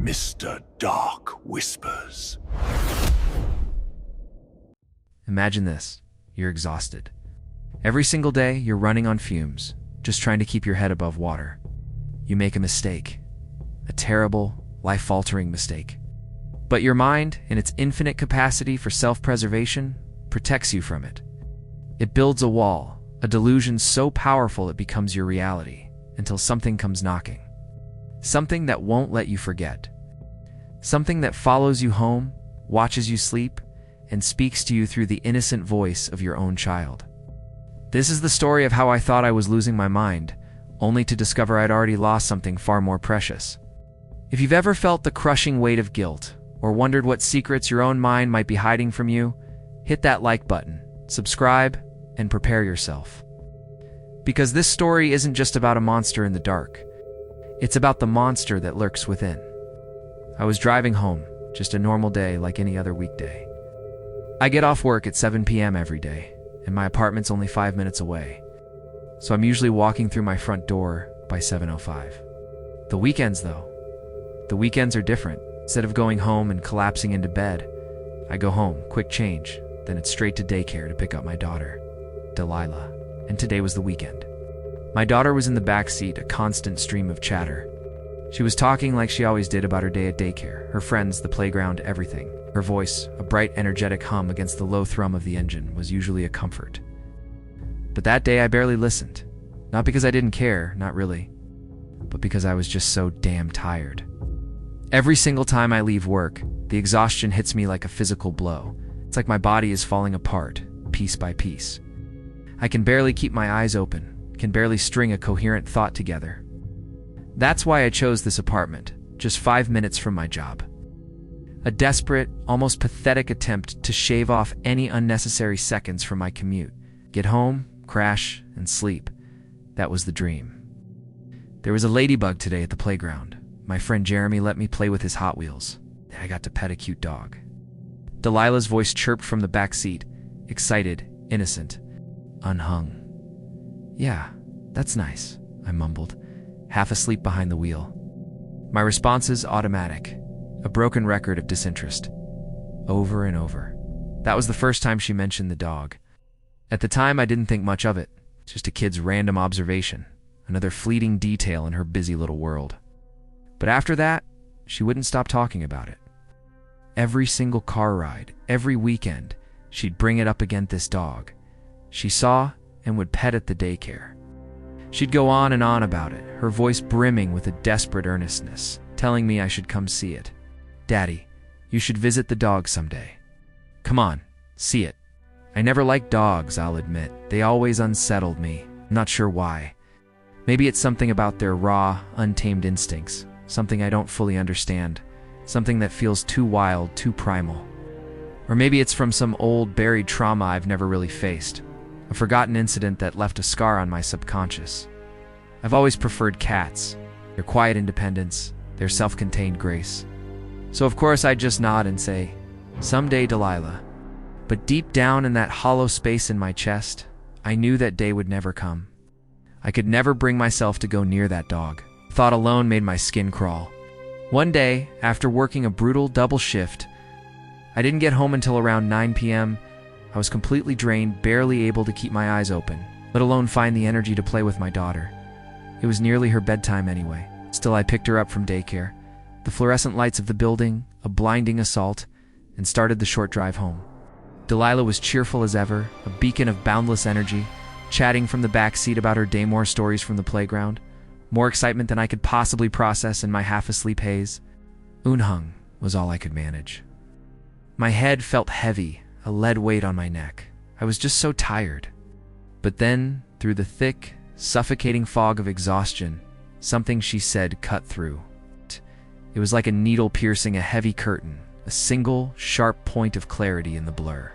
Mr. Dark Whispers. Imagine this. You're exhausted. Every single day, you're running on fumes, just trying to keep your head above water. You make a mistake. A terrible, life-altering mistake. But your mind, in its infinite capacity for self-preservation, protects you from it. It builds a wall, a delusion so powerful it becomes your reality, until something comes knocking. Something that won't let you forget. Something that follows you home, watches you sleep, and speaks to you through the innocent voice of your own child. This is the story of how I thought I was losing my mind, only to discover I'd already lost something far more precious. If you've ever felt the crushing weight of guilt, or wondered what secrets your own mind might be hiding from you, hit that like button, subscribe, and prepare yourself. Because this story isn't just about a monster in the dark. It's about the monster that lurks within. I was driving home, just a normal day like any other weekday. I get off work at 7 p.m. every day, and my apartment's only 5 minutes away. So I'm usually walking through my front door by 7:05. The weekends, though. The weekends are different. Instead of going home and collapsing into bed, I go home, quick change, then it's straight to daycare to pick up my daughter, Delilah. And today was the weekend. My daughter was in the back seat, a constant stream of chatter. She was talking like she always did about her day at daycare, her friends, the playground, everything. Her voice, a bright, energetic hum against the low thrum of the engine, was usually a comfort. But that day I barely listened. Not because I didn't care, not really, but because I was just so damn tired. Every single time I leave work, the exhaustion hits me like a physical blow. It's like my body is falling apart, piece by piece. I can barely keep my eyes open, can barely string a coherent thought together. That's why I chose this apartment, just 5 minutes from my job. A desperate, almost pathetic attempt to shave off any unnecessary seconds from my commute. Get home, crash, and sleep. That was the dream. There was a ladybug today at the playground. My friend Jeremy let me play with his Hot Wheels. I got to pet a cute dog. Delilah's voice chirped from the back seat, excited, innocent, unhung. "Yeah, that's nice," I mumbled, half asleep behind the wheel. My responses automatic, a broken record of disinterest. Over and over. That was the first time she mentioned the dog. At the time, I didn't think much of it. Just a kid's random observation, another fleeting detail in her busy little world. But after that, she wouldn't stop talking about it. Every single car ride, every weekend, she'd bring it up again, this dog. She saw and would pet at the daycare. She'd go on and on about it, her voice brimming with a desperate earnestness, telling me I should come see it. "Daddy, you should visit the dog someday. Come on, see it." I never liked dogs, I'll admit. They always unsettled me. I'm not sure why. Maybe it's something about their raw, untamed instincts. Something I don't fully understand. Something that feels too wild, too primal. Or maybe it's from some old, buried trauma I've never really faced. A forgotten incident that left a scar on my subconscious. I've always preferred cats. Their quiet independence, their self-contained grace. So of course I'd just nod and say, "Someday, Delilah." But deep down in that hollow space in my chest, I knew that day would never come. I could never bring myself to go near that dog. Thought alone made my skin crawl. One day, after working a brutal double shift, I didn't get home until around 9 p.m. I was completely drained, barely able to keep my eyes open, let alone find the energy to play with my daughter. It was nearly her bedtime anyway. Still, I picked her up from daycare, the fluorescent lights of the building, a blinding assault, and started the short drive home. Delilah was cheerful as ever, a beacon of boundless energy, chatting from the back seat about her day, more stories from the playground. More excitement than I could possibly process in my half-asleep haze. Unhung was all I could manage. My head felt heavy, a lead weight on my neck. I was just so tired. But then, through the thick, suffocating fog of exhaustion, something she said cut through. It was like a needle piercing a heavy curtain, a single, sharp point of clarity in the blur.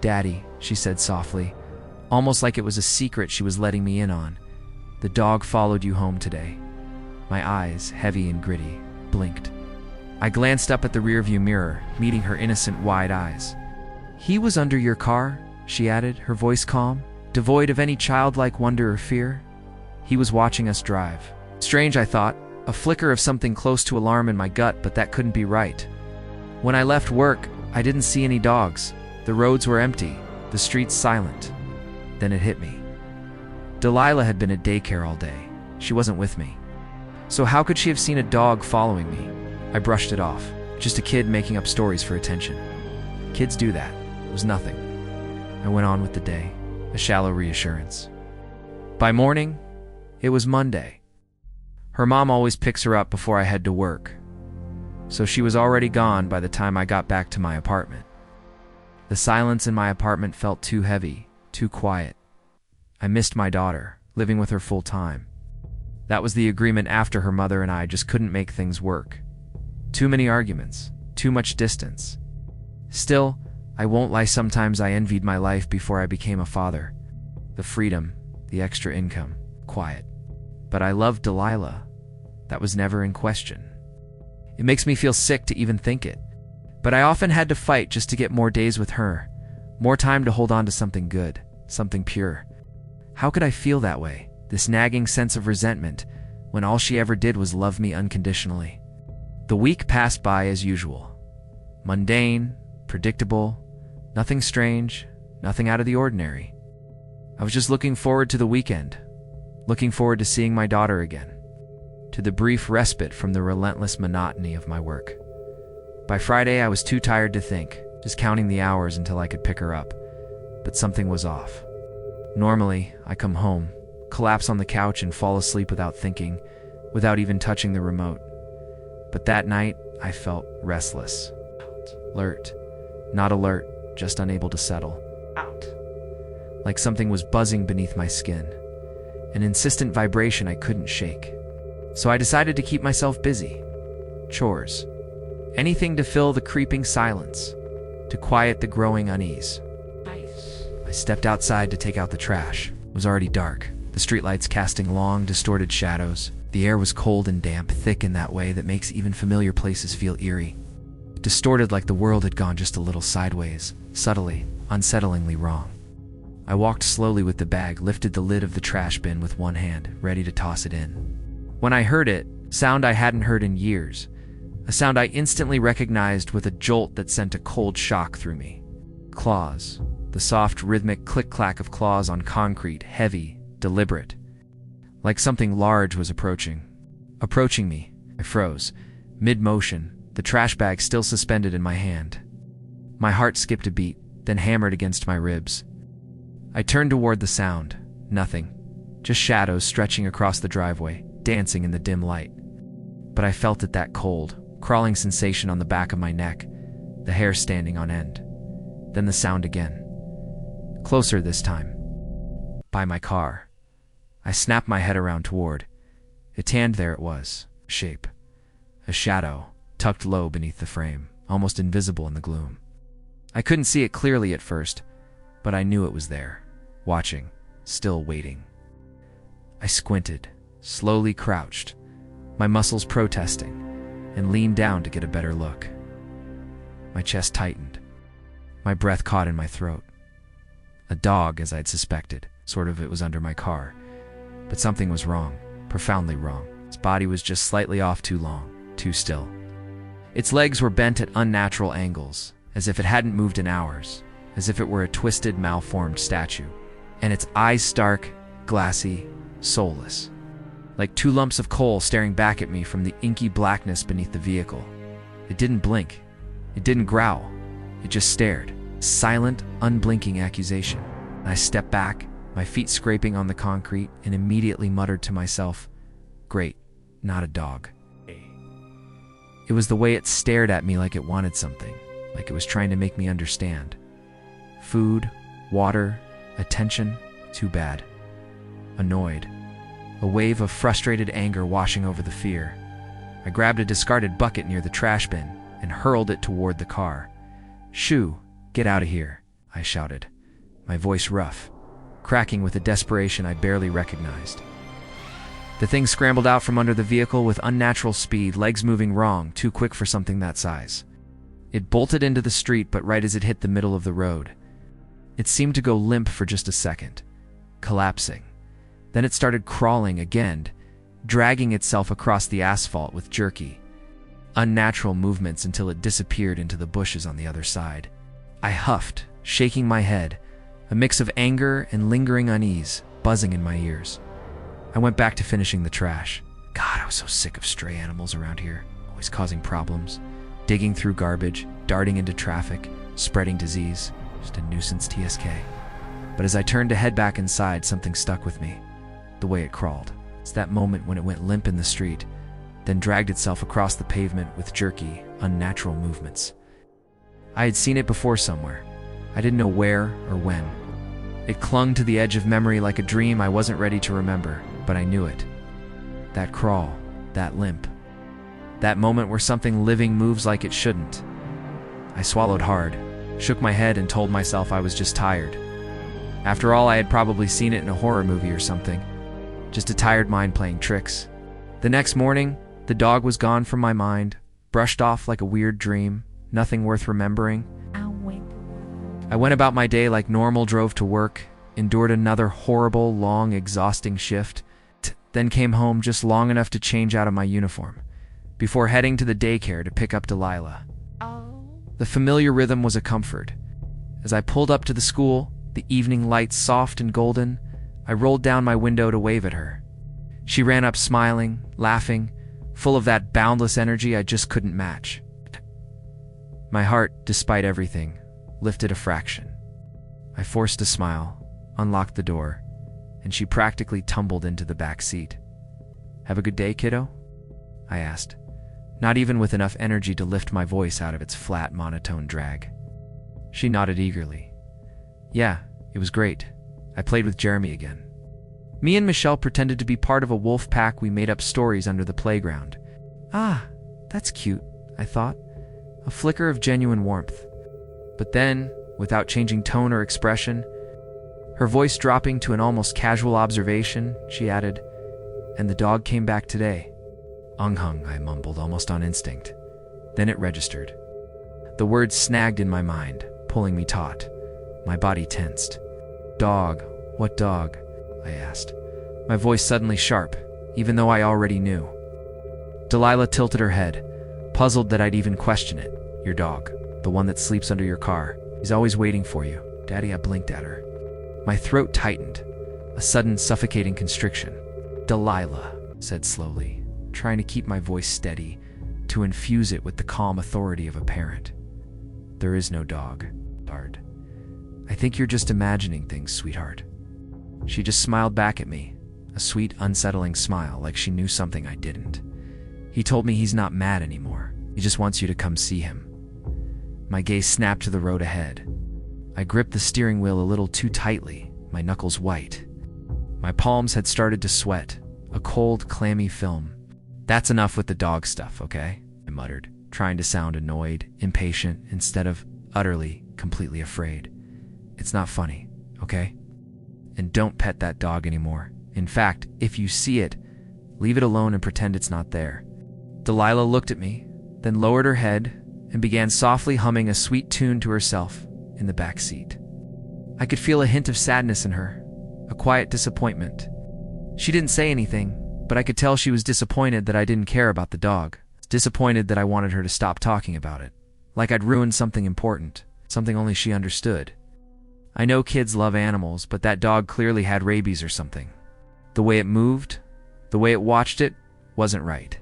"Daddy," she said softly, almost like it was a secret she was letting me in on. "The dog followed you home today." My eyes, heavy and gritty, blinked. I glanced up at the rearview mirror, meeting her innocent, wide eyes. "He was under your car," she added, her voice calm, devoid of any childlike wonder or fear. "He was watching us drive." Strange, I thought. A flicker of something close to alarm in my gut, but that couldn't be right. When I left work, I didn't see any dogs. The roads were empty, the streets silent. Then it hit me. Delilah had been at daycare all day. She wasn't with me. So how could she have seen a dog following me? I brushed it off. Just a kid making up stories for attention. Kids do that. It was nothing. I went on with the day, a shallow reassurance. By morning, it was Monday. Her mom always picks her up before I head to work, so she was already gone by the time I got back to my apartment. The silence in my apartment felt too heavy, too quiet. I missed my daughter, living with her full time. That was the agreement after her mother and I just couldn't make things work. Too many arguments, too much distance. Still, I won't lie, sometimes I envied my life before I became a father. The freedom, the extra income, quiet. But I loved Delilah. That was never in question. It makes me feel sick to even think it. But I often had to fight just to get more days with her, more time to hold on to something good, something pure. How could I feel that way, this nagging sense of resentment, when all she ever did was love me unconditionally? The week passed by as usual. Mundane, predictable, nothing strange, nothing out of the ordinary. I was just looking forward to the weekend, looking forward to seeing my daughter again, to the brief respite from the relentless monotony of my work. By Friday, I was too tired to think, just counting the hours until I could pick her up. But something was off. Normally, I come home, collapse on the couch and fall asleep without thinking, without even touching the remote. But that night, I felt restless. Alert. Not alert, just unable to settle. Out. Like something was buzzing beneath my skin. An insistent vibration I couldn't shake. So I decided to keep myself busy. Chores. Anything to fill the creeping silence, to quiet the growing unease. I stepped outside to take out the trash. It was already dark, the streetlights casting long, distorted shadows. The air was cold and damp, thick in that way that makes even familiar places feel eerie. Distorted, like the world had gone just a little sideways, subtly, unsettlingly wrong. I walked slowly with the bag, lifted the lid of the trash bin with one hand, ready to toss it in. When I heard it, sound I hadn't heard in years, a sound I instantly recognized with a jolt that sent a cold shock through me. Claws. The soft, rhythmic click-clack of claws on concrete, heavy, deliberate. Like something large was approaching. Approaching me. I froze. Mid-motion, the trash bag still suspended in my hand. My heart skipped a beat, then hammered against my ribs. I turned toward the sound. Nothing. Just shadows stretching across the driveway, dancing in the dim light. But I felt it, that cold, crawling sensation on the back of my neck, the hair standing on end. Then the sound again. Closer this time. By my car. I snapped my head around toward it, and there it was. A shape. A shadow, tucked low beneath the frame, almost invisible in the gloom. I couldn't see it clearly at first, but I knew it was there, watching, still waiting. I squinted, slowly crouched, my muscles protesting, and leaned down to get a better look. My chest tightened. My breath caught in my throat. A dog, as I'd suspected. Sort of, it was under my car. But something was wrong, profoundly wrong. Its body was just slightly off, too long, too still. Its legs were bent at unnatural angles, as if it hadn't moved in hours, as if it were a twisted, malformed statue. And its eyes stark, glassy, soulless. Like two lumps of coal staring back at me from the inky blackness beneath the vehicle. It didn't blink. It didn't growl. It just stared. Silent, unblinking accusation. I stepped back, my feet scraping on the concrete, and immediately muttered to myself, "Great, not a dog." It was the way it stared at me, like it wanted something, like it was trying to make me understand. Food, water, attention, too bad. Annoyed. A wave of frustrated anger washing over the fear. I grabbed a discarded bucket near the trash bin and hurled it toward the car. "Shoo, get out of here," I shouted, my voice rough, cracking with a desperation I barely recognized. The thing scrambled out from under the vehicle with unnatural speed, legs moving wrong, too quick for something that size. It bolted into the street, but right as it hit the middle of the road, it seemed to go limp for just a second, collapsing. Then it started crawling again, dragging itself across the asphalt with jerky, unnatural movements until it disappeared into the bushes on the other side. I huffed, shaking my head, a mix of anger and lingering unease buzzing in my ears. I went back to finishing the trash. God, I was so sick of stray animals around here, always causing problems, digging through garbage, darting into traffic, spreading disease. Just a nuisance TSK. But as I turned to head back inside, something stuck with me. The way it crawled. It's that moment when it went limp in the street, then dragged itself across the pavement with jerky, unnatural movements. I had seen it before somewhere. I didn't know where or when. It clung to the edge of memory like a dream I wasn't ready to remember, but I knew it. That crawl, that limp. That moment where something living moves like it shouldn't. I swallowed hard, shook my head and told myself I was just tired. After all, I had probably seen it in a horror movie or something. Just a tired mind playing tricks. The next morning, the dog was gone from my mind, brushed off like a weird dream, nothing worth remembering. I went about my day like normal, drove to work, endured another horrible, long, exhausting shift, then came home just long enough to change out of my uniform, before heading to the daycare to pick up Delilah. The familiar rhythm was a comfort. As I pulled up to the school, the evening lights soft and golden, I rolled down my window to wave at her. She ran up smiling, laughing, full of that boundless energy I just couldn't match. My heart, despite everything, lifted a fraction. I forced a smile, unlocked the door, and she practically tumbled into the back seat. "Have a good day, kiddo?" I asked, not even with enough energy to lift my voice out of its flat, monotone drag. She nodded eagerly. "Yeah, it was great. I played with Jeremy again." Me and Michelle pretended to be part of a wolf pack. We made up stories under the playground. Ah, that's cute, I thought, a flicker of genuine warmth. But then, without changing tone or expression, her voice dropping to an almost casual observation, she added, "And the dog came back today." "Unghung," I mumbled, almost on instinct. Then it registered. The words snagged in my mind, pulling me taut. My body tensed. "Dog? What dog?" I asked, my voice suddenly sharp, even though I already knew. Delilah tilted her head, puzzled that I'd even question it. "Your dog, the one that sleeps under your car. He's always waiting for you." "Daddy," I blinked at her. My throat tightened, a sudden suffocating constriction. "Delilah," said slowly, trying to keep my voice steady, to infuse it with the calm authority of a parent. "There is no dog, Bard. I think you're just imagining things, sweetheart." She just smiled back at me, a sweet, unsettling smile like she knew something I didn't. "He told me he's not mad anymore. He just wants you to come see him." My gaze snapped to the road ahead. I gripped the steering wheel a little too tightly, my knuckles white. My palms had started to sweat, a cold, clammy film. "That's enough with the dog stuff, okay?" I muttered, trying to sound annoyed, impatient, instead of utterly, completely afraid. "It's not funny, okay? And don't pet that dog anymore. In fact, if you see it, leave it alone and pretend it's not there." Delilah looked at me, then lowered her head and began softly humming a sweet tune to herself in the back seat. I could feel a hint of sadness in her, a quiet disappointment. She didn't say anything, but I could tell she was disappointed that I didn't care about the dog, disappointed that I wanted her to stop talking about it, like I'd ruined something important, something only she understood. I know kids love animals, but that dog clearly had rabies or something. The way it moved, the way it watched it, wasn't right.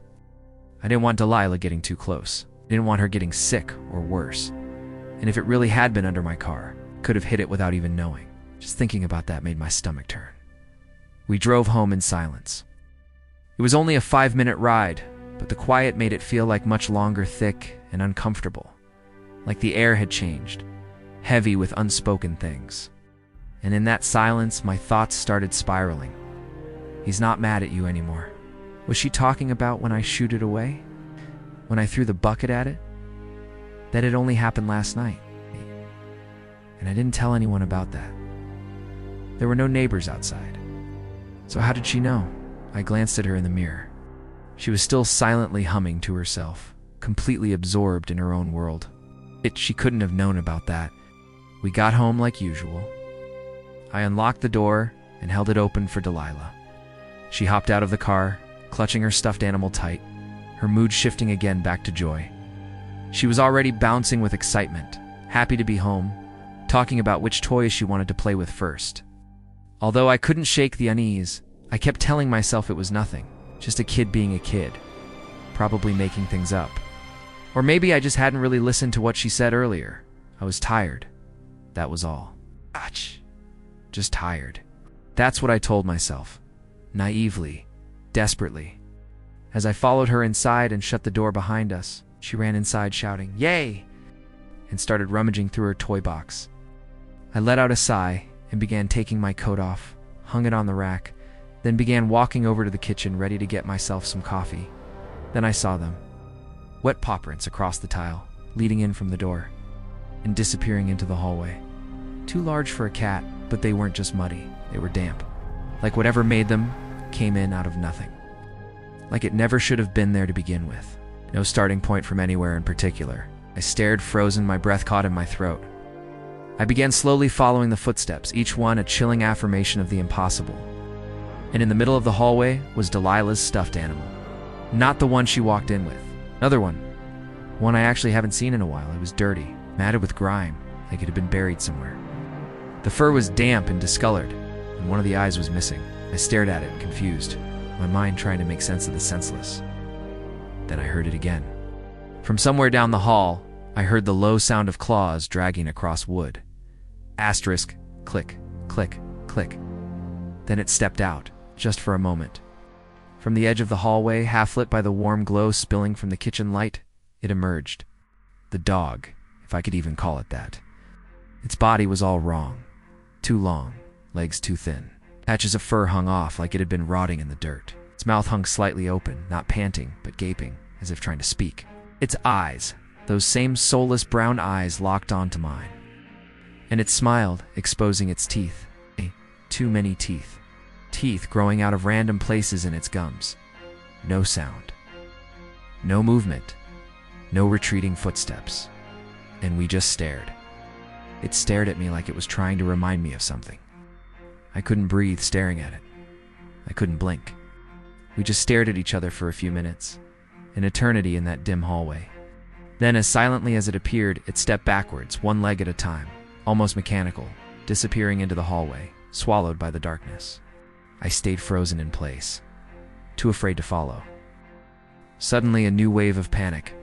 I didn't want Delilah getting too close. I didn't want her getting sick or worse. And if it really had been under my car, I could have hit it without even knowing. Just thinking about that made my stomach turn. We drove home in silence. It was only a 5-minute ride, but the quiet made it feel like much longer, thick and uncomfortable. Like the air had changed, heavy with unspoken things. And in that silence, my thoughts started spiraling. He's not mad at you anymore. Was she talking about when I shooed it away? When I threw the bucket at it? That had only happened last night. And I didn't tell anyone about that. There were no neighbors outside. So how did she know? I glanced at her in the mirror. She was still silently humming to herself, completely absorbed in her own world. She couldn't have known about that. We got home like usual. I unlocked the door and held it open for Delilah. She hopped out of the car, clutching her stuffed animal tight, her mood shifting again back to joy. She was already bouncing with excitement, happy to be home, talking about which toys she wanted to play with first. Although I couldn't shake the unease, I kept telling myself it was nothing, just a kid being a kid, probably making things up. Or maybe I just hadn't really listened to what she said earlier. I was tired. That was all. Ach. Just tired. That's what I told myself. Naively. Desperately. As I followed her inside and shut the door behind us, she ran inside shouting, "Yay!" and started rummaging through her toy box. I let out a sigh and began taking my coat off, hung it on the rack, then began walking over to the kitchen ready to get myself some coffee. Then I saw them. Wet paw prints across the tile, leading in from the door, and disappearing into the hallway. Too large for a cat, but they weren't just muddy, they were damp. Like whatever made them came in out of nothing. Like it never should have been there to begin with. No starting point from anywhere in particular. I stared frozen, my breath caught in my throat. I began slowly following the footsteps, each one a chilling affirmation of the impossible. And in the middle of the hallway was Delilah's stuffed animal. Not the one she walked in with. Another one. One I actually haven't seen in a while. It was dirty, matted with grime, like it had been buried somewhere. The fur was damp and discolored, and one of the eyes was missing. I stared at it, confused, my mind trying to make sense of the senseless. Then I heard it again. From somewhere down the hall, I heard the low sound of claws dragging across wood. Asterisk, click, click, click. Then it stepped out, just for a moment. From the edge of the hallway, half lit by the warm glow spilling from the kitchen light, it emerged. The dog, if I could even call it that. Its body was all wrong. Too long, legs too thin. Patches of fur hung off like it had been rotting in the dirt. Its mouth hung slightly open, not panting, but gaping, as if trying to speak. Its eyes, those same soulless brown eyes, locked onto mine. And it smiled, exposing its teeth. Too many teeth. Teeth growing out of random places in its gums. No sound. No movement. No retreating footsteps. And we just stared. It stared at me like it was trying to remind me of something. I couldn't breathe staring at it. I couldn't blink. We just stared at each other for a few minutes, an eternity in that dim hallway. Then, as silently as it appeared, it stepped backwards, one leg at a time, almost mechanical, disappearing into the hallway, swallowed by the darkness. I stayed frozen in place, too afraid to follow. Suddenly, a new wave of panic.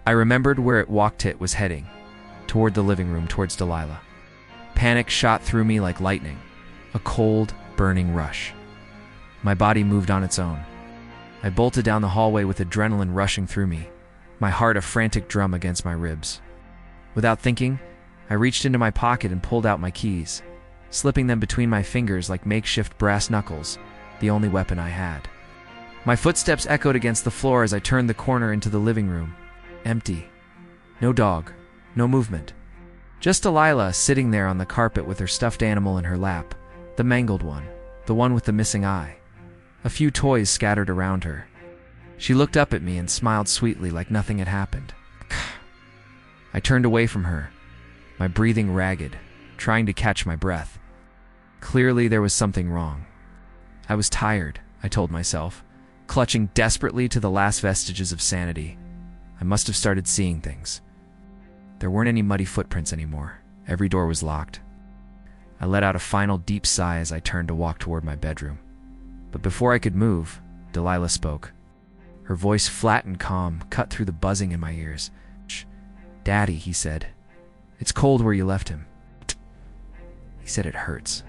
I remembered where it walked it was heading, toward the living room, towards Delilah. Panic shot through me like lightning, a cold, burning rush. My body moved on its own. I bolted down the hallway with adrenaline rushing through me, my heart a frantic drum against my ribs. Without thinking, I reached into my pocket and pulled out my keys, slipping them between my fingers like makeshift brass knuckles, the only weapon I had. My footsteps echoed against the floor as I turned the corner into the living room. Empty. No dog. No movement. Just Delilah sitting there on the carpet with her stuffed animal in her lap, the mangled one, the one with the missing eye. A few toys scattered around her. She looked up at me and smiled sweetly like nothing had happened. I turned away from her, my breathing ragged, trying to catch my breath. Clearly there was something wrong. I was tired, I told myself, clutching desperately to the last vestiges of sanity. I must have started seeing things. There weren't any muddy footprints anymore. Every door was locked. I let out a final deep sigh as I turned to walk toward my bedroom. But before I could move, Delilah spoke. Her voice, flat and calm, cut through the buzzing in my ears. "Shh, Daddy," he said. "It's cold where you left him." He said it hurts.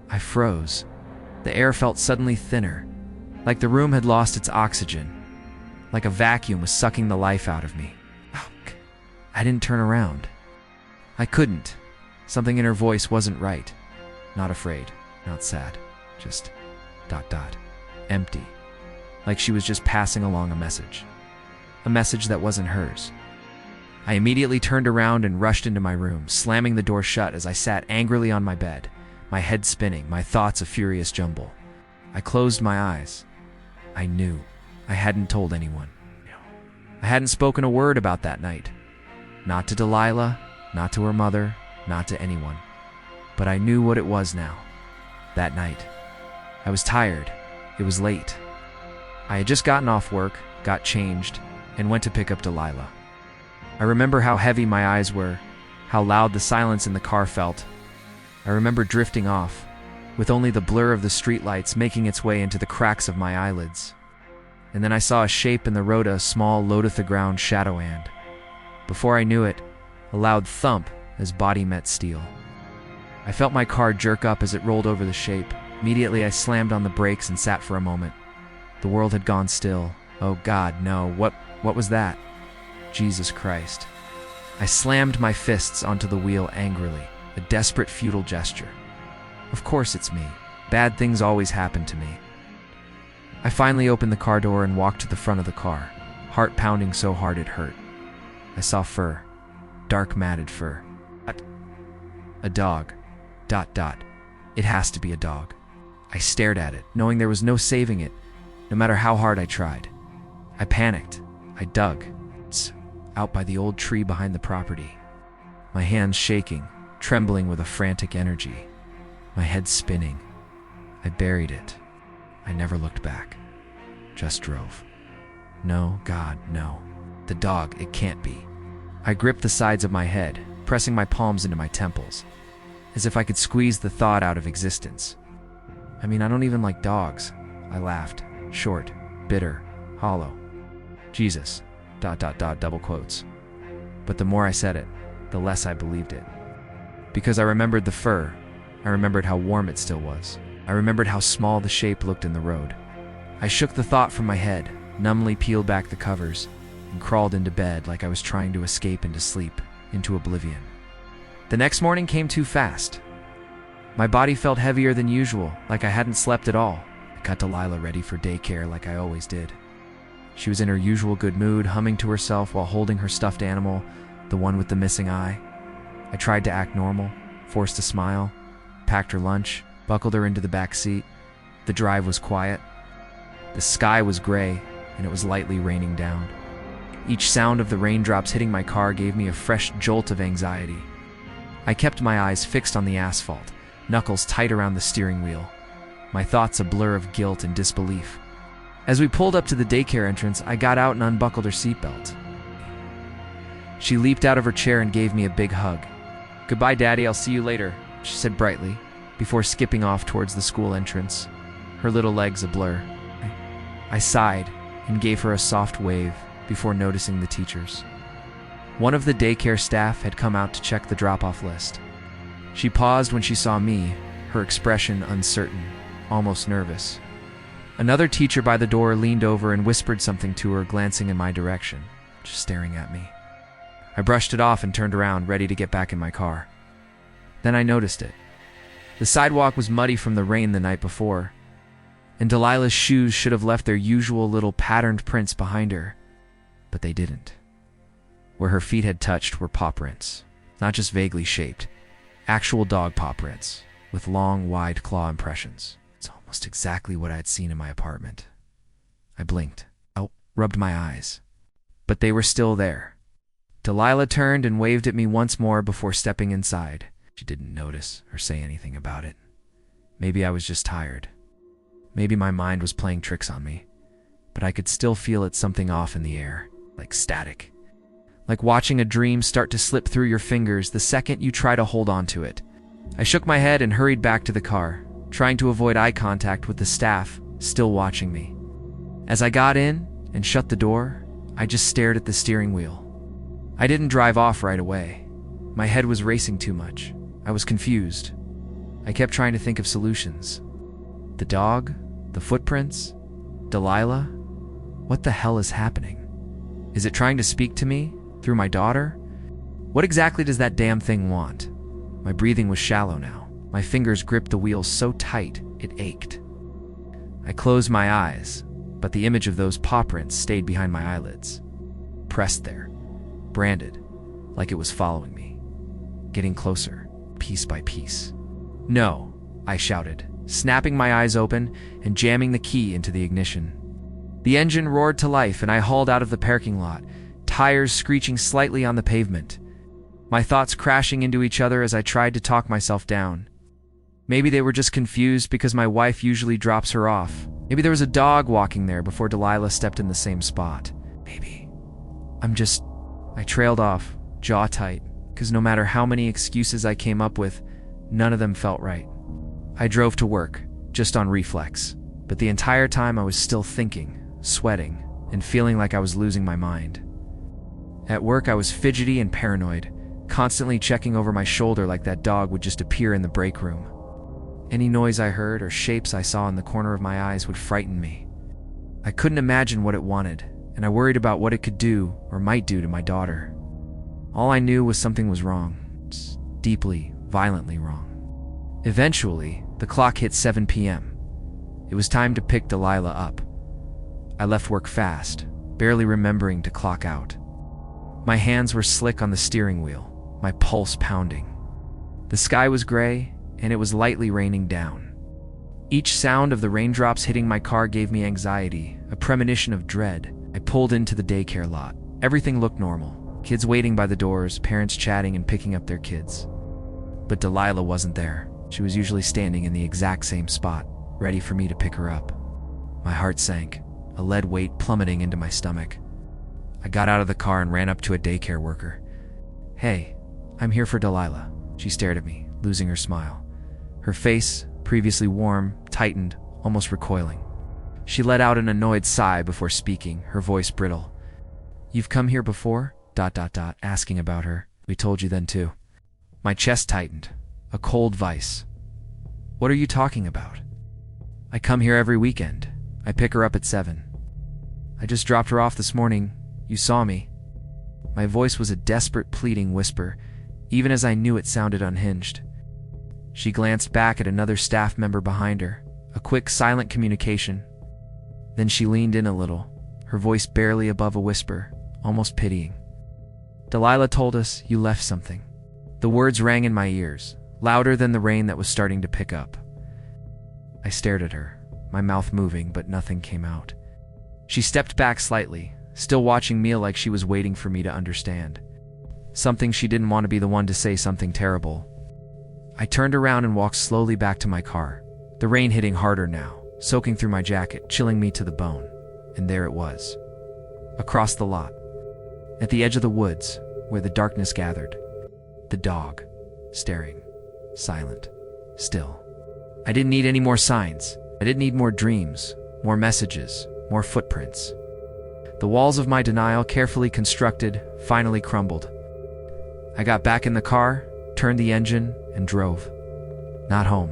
I froze. The air felt suddenly thinner, like the room had lost its oxygen, like a vacuum was sucking the life out of me. I didn't turn around. I couldn't. Something in her voice wasn't right. Not afraid, not sad, just ... empty. Like she was just passing along a message. A message that wasn't hers. I immediately turned around and rushed into my room, slamming the door shut as I sat angrily on my bed, my head spinning, my thoughts a furious jumble. I closed my eyes. I knew. I hadn't told anyone. I hadn't spoken a word about that night. Not to Delilah, not to her mother, not to anyone. But I knew what it was now. That night. I was tired. It was late. I had just gotten off work, got changed, and went to pick up Delilah. I remember how heavy my eyes were, how loud the silence in the car felt. I remember drifting off, with only the blur of the streetlights making its way into the cracks of my eyelids. And then I saw a shape in the road, a small, low-to-the-ground shadow hand. Before I knew it, a loud thump as body met steel. I felt my car jerk up as it rolled over the shape. Immediately I slammed on the brakes and sat for a moment. The world had gone still. Oh God, no. What was that? Jesus Christ. I slammed my fists onto the wheel angrily, a desperate, futile gesture. Of course it's me. Bad things always happen to me. I finally opened the car door and walked to the front of the car, heart pounding so hard it hurt. I saw fur. Dark matted fur. A dog. ... It has to be a dog. I stared at it, knowing there was no saving it, no matter how hard I tried. I panicked. I dug. Out by the old tree behind the property. My hands shaking, trembling with a frantic energy. My head spinning. I buried it. I never looked back. Just drove. No, God, no. The dog, it can't be. I gripped the sides of my head, pressing my palms into my temples, as if I could squeeze the thought out of existence. I mean, I don't even like dogs. I laughed. Short, bitter, hollow. Jesus, ... double quotes. But the more I said it, the less I believed it. Because I remembered the fur. I remembered how warm it still was. I remembered how small the shape looked in the road. I shook the thought from my head, numbly peeled back the covers, and crawled into bed like I was trying to escape into sleep, into oblivion. The next morning came too fast. My body felt heavier than usual, like I hadn't slept at all. I got Delilah ready for daycare like I always did. She was in her usual good mood, humming to herself while holding her stuffed animal, the one with the missing eye. I tried to act normal, forced a smile, packed her lunch, buckled her into the back seat. The drive was quiet. The sky was gray, and it was lightly raining down. Each sound of the raindrops hitting my car gave me a fresh jolt of anxiety. I kept my eyes fixed on the asphalt, knuckles tight around the steering wheel, my thoughts a blur of guilt and disbelief. As we pulled up to the daycare entrance, I got out and unbuckled her seatbelt. She leaped out of her chair and gave me a big hug. "Goodbye, Daddy, I'll see you later," she said brightly, before skipping off towards the school entrance, her little legs a blur. I sighed and gave her a soft wave before noticing the teachers. One of the daycare staff had come out to check the drop-off list. She paused when she saw me, her expression uncertain, almost nervous. Another teacher by the door leaned over and whispered something to her, glancing in my direction, just staring at me. I brushed it off and turned around, ready to get back in my car. Then I noticed it. The sidewalk was muddy from the rain the night before, and Delilah's shoes should have left their usual little patterned prints behind her, but they didn't. Where her feet had touched were paw prints, not just vaguely shaped, actual dog paw prints, with long, wide claw impressions. It's almost exactly what I had seen in my apartment. I blinked, rubbed my eyes, but they were still there. Delilah turned and waved at me once more before stepping inside. She didn't notice or say anything about it. Maybe I was just tired. Maybe my mind was playing tricks on me, but I could still feel it, something off in the air, like static. Like watching a dream start to slip through your fingers the second you try to hold on to it. I shook my head and hurried back to the car, trying to avoid eye contact with the staff, still watching me. As I got in and shut the door, I just stared at the steering wheel. I didn't drive off right away. My head was racing too much. I was confused. I kept trying to think of solutions. The dog? The footprints? Delilah? What the hell is happening? Is it trying to speak to me? Through my daughter? What exactly does that damn thing want? My breathing was shallow now. My fingers gripped the wheel so tight, it ached. I closed my eyes, but the image of those paw prints stayed behind my eyelids. Pressed there, branded, like it was following me. Getting closer, piece by piece. "No," I shouted, snapping my eyes open and jamming the key into the ignition. The engine roared to life and I hauled out of the parking lot, tires screeching slightly on the pavement. My thoughts crashing into each other as I tried to talk myself down. Maybe they were just confused because my wife usually drops her off. Maybe there was a dog walking there before Delilah stepped in the same spot. Maybe. I trailed off, jaw tight, because no matter how many excuses I came up with, none of them felt right. I drove to work, just on reflex, but the entire time I was still thinking, sweating, and feeling like I was losing my mind. At work, I was fidgety and paranoid, constantly checking over my shoulder like that dog would just appear in the break room. Any noise I heard or shapes I saw in the corner of my eyes would frighten me. I couldn't imagine what it wanted, and I worried about what it could do or might do to my daughter. All I knew was something was wrong, deeply, violently wrong. Eventually, the clock hit 7 p.m. It was time to pick Delilah up. I left work fast, barely remembering to clock out. My hands were slick on the steering wheel, my pulse pounding. The sky was gray, and it was lightly raining down. Each sound of the raindrops hitting my car gave me anxiety, a premonition of dread. I pulled into the daycare lot. Everything looked normal. Kids waiting by the doors, parents chatting and picking up their kids. But Delilah wasn't there. She was usually standing in the exact same spot, ready for me to pick her up. My heart sank, a lead weight plummeting into my stomach. I got out of the car and ran up to a daycare worker. "Hey, I'm here for Delilah." She stared at me, losing her smile. Her face, previously warm, tightened, almost recoiling. She let out an annoyed sigh before speaking, her voice brittle. "You've come here before? ... asking about her. We told you then too." My chest tightened, a cold vice. "What are you talking about?" "I come here every weekend. I pick her up at 7. I just dropped her off this morning. You saw me." My voice was a desperate, pleading whisper, even as I knew it sounded unhinged. She glanced back at another staff member behind her, a quick, silent communication. Then she leaned in a little, her voice barely above a whisper, almost pitying. "Delilah told us you left something." The words rang in my ears, louder than the rain that was starting to pick up. I stared at her, my mouth moving, but nothing came out. She stepped back slightly, still watching me like she was waiting for me to understand. Something she didn't want to be the one to say something terrible. I turned around and walked slowly back to my car, the rain hitting harder now, soaking through my jacket, chilling me to the bone. And there it was, across the lot, at the edge of the woods, where the darkness gathered. The dog, staring, silent, still. I didn't need any more signs. I didn't need more dreams, more messages, more footprints. The walls of my denial, carefully constructed, finally crumbled. I got back in the car, turned the engine, and drove. Not home,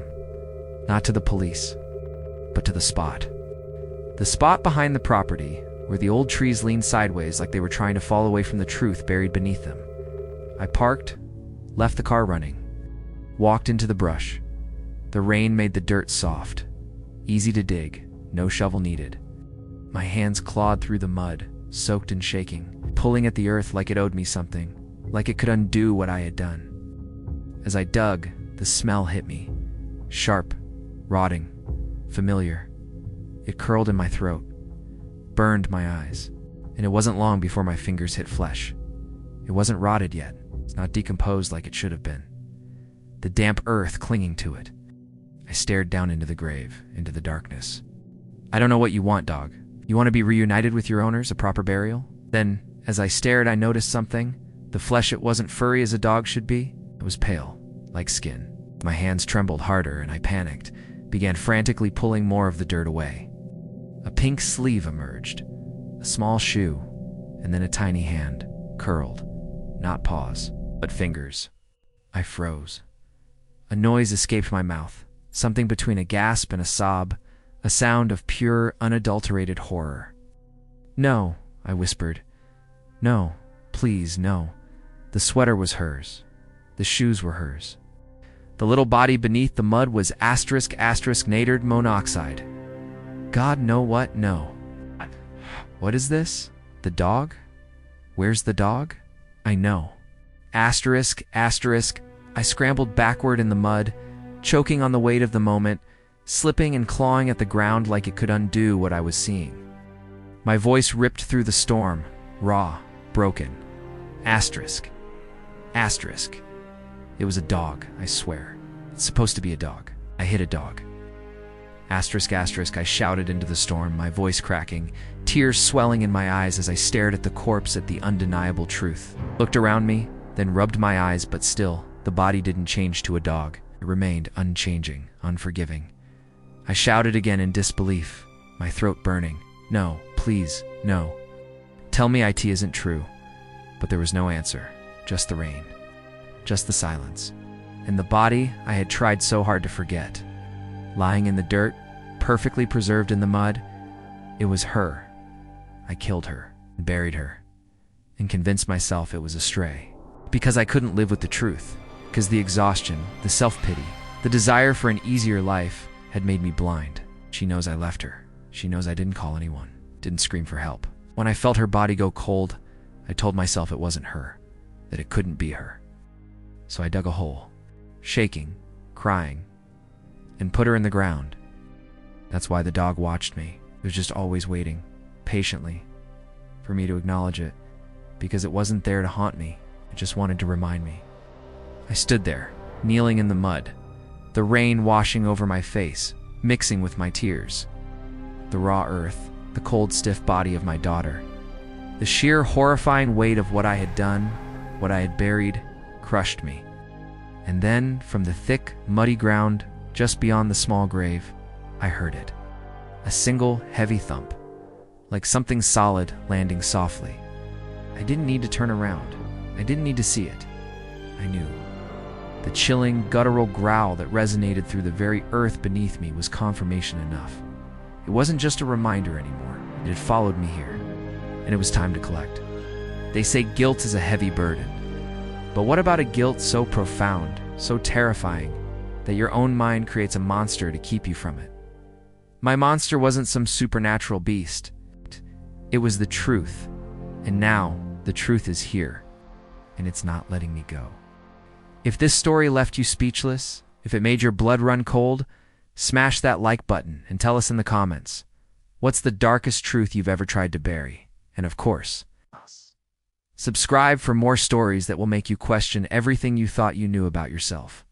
not to the police, but to the spot. The spot behind the property, where the old trees leaned sideways like they were trying to fall away from the truth buried beneath them. I parked, left the car running, walked into the brush. The rain made the dirt soft, easy to dig, no shovel needed. My hands clawed through the mud, soaked and shaking, pulling at the earth like it owed me something, like it could undo what I had done. As I dug, the smell hit me, sharp, rotting, familiar. It curled in my throat, burned my eyes, and it wasn't long before my fingers hit flesh. It wasn't rotted yet, it's not decomposed like it should have been. The damp earth clinging to it. I stared down into the grave, into the darkness. "I don't know what you want, dog. You want to be reunited with your owners, a proper burial?" Then, as I stared, I noticed something. The flesh, it wasn't furry as a dog should be. It was pale, like skin. My hands trembled harder and I panicked, began frantically pulling more of the dirt away. A pink sleeve emerged, a small shoe, and then a tiny hand, curled, not paws, but fingers. I froze. A noise escaped my mouth, something between a gasp and a sob, a sound of pure, unadulterated horror. "No," I whispered. "No, please, no." The sweater was hers. The shoes were hers. The little body beneath the mud was **natride monoxide. God, no what? No. What is this? The dog? Where's the dog? I know. ***. I scrambled backward in the mud, choking on the weight of the moment, slipping and clawing at the ground like it could undo what I was seeing. My voice ripped through the storm, raw, broken. ***. It was a dog, I swear. It's supposed to be a dog. I hit a dog. Asterisk, asterisk, I shouted into the storm, my voice cracking, tears swelling in my eyes as I stared at the corpse, at the undeniable truth. Looked around me, then rubbed my eyes, but still, the body didn't change to a dog. It remained unchanging, unforgiving. I shouted again in disbelief, my throat burning. No, please, no. Tell me IT isn't true. But there was no answer, just the rain, just the silence. And the body I had tried so hard to forget. Lying in the dirt, perfectly preserved in the mud, it was her. I killed her, and buried her, and convinced myself it was a stray. Because I couldn't live with the truth, because the exhaustion, the self-pity, the desire for an easier life had made me blind. She knows I left her. She knows I didn't call anyone, didn't scream for help. When I felt her body go cold, I told myself it wasn't her, that it couldn't be her. So I dug a hole, shaking, crying, and put her in the ground. That's why the dog watched me. It was just always waiting, patiently, for me to acknowledge it, because it wasn't there to haunt me. It just wanted to remind me. I stood there, kneeling in the mud, the rain washing over my face, mixing with my tears. The raw earth, the cold, stiff body of my daughter. The sheer, horrifying weight of what I had done, what I had buried, crushed me. And then, from the thick, muddy ground, just beyond the small grave, I heard it. A single, heavy thump, like something solid landing softly. I didn't need to turn around. I didn't need to see it. I knew. The chilling, guttural growl that resonated through the very earth beneath me was confirmation enough. It wasn't just a reminder anymore. It had followed me here, and it was time to collect. They say guilt is a heavy burden. But what about a guilt so profound, so terrifying, that your own mind creates a monster to keep you from it? My monster wasn't some supernatural beast. It was the truth. And now, the truth is here, and it's not letting me go. If this story left you speechless, if it made your blood run cold, smash that like button and tell us in the comments, what's the darkest truth you've ever tried to bury? And of course, subscribe for more stories that will make you question everything you thought you knew about yourself.